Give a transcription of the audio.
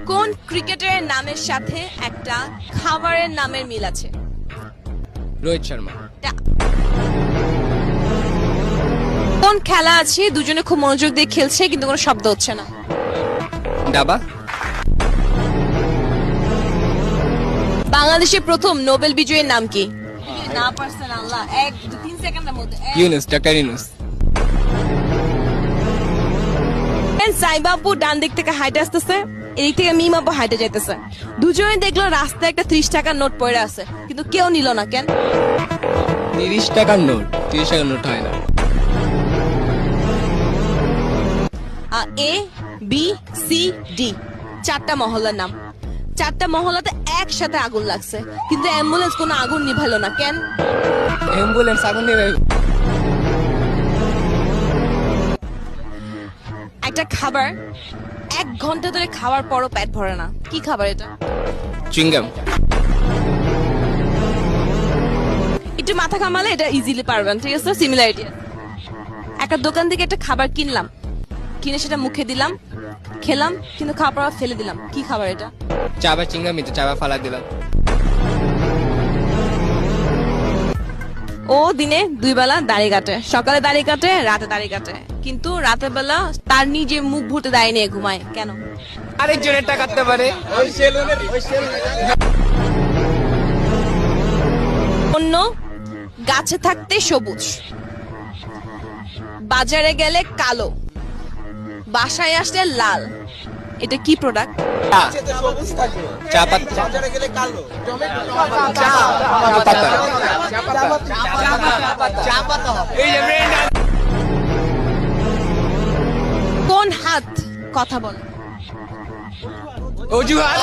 কোন ক্রিকেটারের নামের সাথে একটা খাবারের নামের মিল আছে? রোহিত শর্মা। কোন খেলা আছে দুজনে খুব মনোযোগ দিয়ে খেলছে কিন্তু কোনো শব্দ হচ্ছে না? দাবা। বাংলাদেশের প্রথম নোবেল বিজয়ীর নাম কি? না পারছেন আল্লাহ, 1-3 সেকেন্ডের মধ্যে। ইউনুস, ডক্টর ইউনুস। সাইবাবু ডান দিক থেকে হাইটে আসতেছে, এদিক থেকে মিম আপু হাইটে যাইতেছে। দুজনে দেখলো রাস্তায় একটা 30 টাকার নোট পড়ে আছে, কিন্তু কেউ নিল না কেন? 30 টাকার নোট, 30 টাকার নোট হয় না। এ বি সি ডি চারটা মহল্লার নাম। চারটা মহল্লাতে একসাথে আগুন লাগছে, কিন্তু অ্যাম্বুলেন্স কোনো আগুন নিভাইলো না কেন? অ্যাম্বুলেন্স আগুন নেবে। একটা খাবার 1 ঘন্টা ধরে খাওয়ার পরও পেট ভরে না, কি খাবার এটা? চুইংগাম। একটু মাথা কামালে এটা ইজিলি পারবেন, ঠিক আছে? সিমিলারিটি। একটা দোকান থেকে একটা খাবার কিনলাম, কিনে সেটা মুখে দিলাম, খেলাম, কিন্তু খাওয়ার পর ফেলে দিলাম, কি খাবার এটা? চাবা চিংগামি তো, চাবা ফালা দিলাম। ও দিনে 2 বেলা দাড়ি কাটে, সকালে দাড়ি কাটে, রাতে দাড়ি কাটে, কিন্তু রাতের বেলা তার নিজে মুখ ভুটে দাঁড়িয়ে নিয়ে ঘুমায় কেন? আরেকজনের টাকা কাটতে পারে। অন্য গাছে থাকতে সবুজ, বাজারে গেলে কালো, বাসায় আসলে লাল, এটা কি প্রোডাক্ট? চা পাতা। কোন হাত কথা বলে? অজুহাত।